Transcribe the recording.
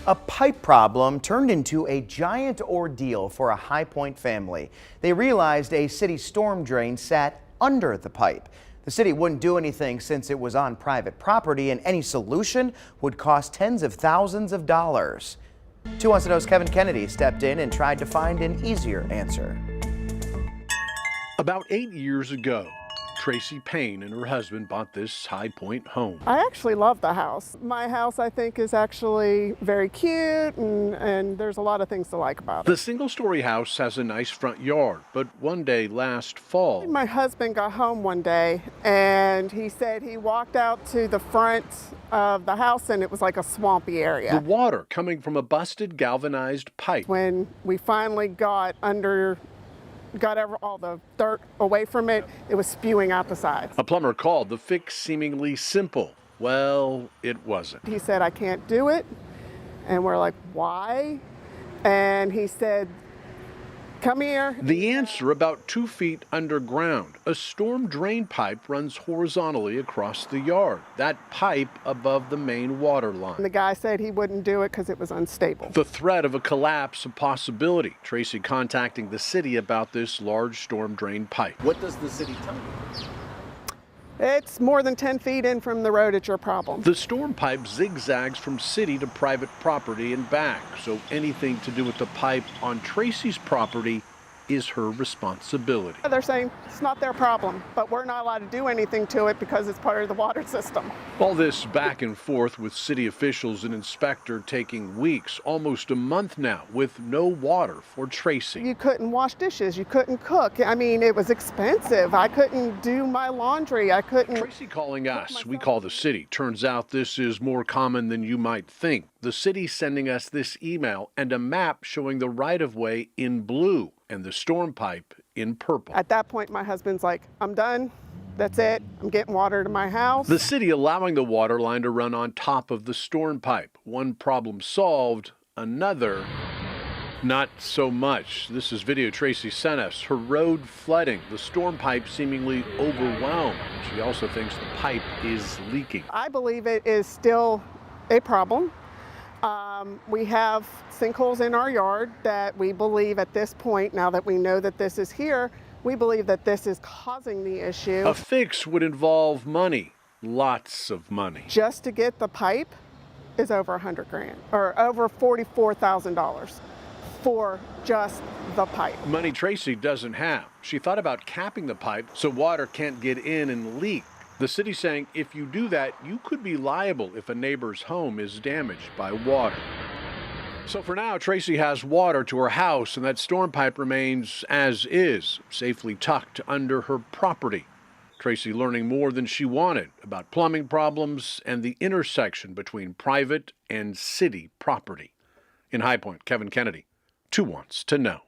A pipe problem turned into a giant ordeal for a High Point family. They realized a city storm drain sat under the pipe. The city wouldn't do anything since it was on private property, and any solution would cost tens of thousands of dollars. 2 Wants to Know's Kevin Kennedy stepped in and tried to find an easier answer. About 8 years ago, Tracy Payne and her husband bought this High Point home. I actually love the house. My house, I think, is actually very cute, and there's a lot of things to like about it. The single-story house has a nice front yard, but one day last fall, My husband got home one day, and he said he walked out to the front of the house, and it was like a swampy the area. water coming from a busted galvanized pipe. When we finally got all the dirt away from it, it was spewing out the sides. A plumber called the fix seemingly simple. Well, it wasn't. He said, I can't do it. And we're like, why? And he said, come here. The answer, about 2 feet underground. A storm drain pipe runs horizontally across the yard. That pipe above the main water And line. the guy said he wouldn't do it because it was unstable. The threat of a collapse a possibility. Tracy contacting the city about this large storm drain pipe. What does the city tell you? It's more than 10 feet in from the road, it's your problem. The storm pipe zigzags from city to private property and back, so anything to do with the pipe on Tracy's property is her responsibility. They're saying it's not their problem, but we're not allowed to do anything to it because it's part of the water system. All this back and forth with city officials and inspector taking weeks, almost a month now, with no water for Tracy. You couldn't wash dishes, you couldn't cook. I mean, it was expensive. I couldn't do my laundry, I couldn't. Tracy calling us, we call the city. Turns out this is more common than you might think. The city sending us this email and a map showing the right-of-way in blue and the storm pipe in purple. At that point, my husband's like, I'm done. That's it. I'm getting water to my house. The city allowing the water line to run on top of the storm pipe. One problem solved, another not so much. This is video Tracy sent us. Her road flooding, the storm pipe seemingly overwhelmed. She also thinks the pipe is leaking. I believe it is still a problem. We have sinkholes in our yard that we believe at this point, now that we know that this is here, we believe that this is causing the issue. A fix would involve money, lots of money. Just to get the pipe is over $100,000 or over $44,000 for just the pipe. Money Tracy doesn't have. She thought about capping the pipe so water can't get in and leak. The city saying if you do that, you could be liable if a neighbor's home is damaged by water. So for now, Tracy has water to her house, and that storm pipe remains as is, safely tucked under her property. Tracy learning more than she wanted about plumbing problems and the intersection between private and city property. In High Point, Kevin Kennedy, 2 Wants to Know.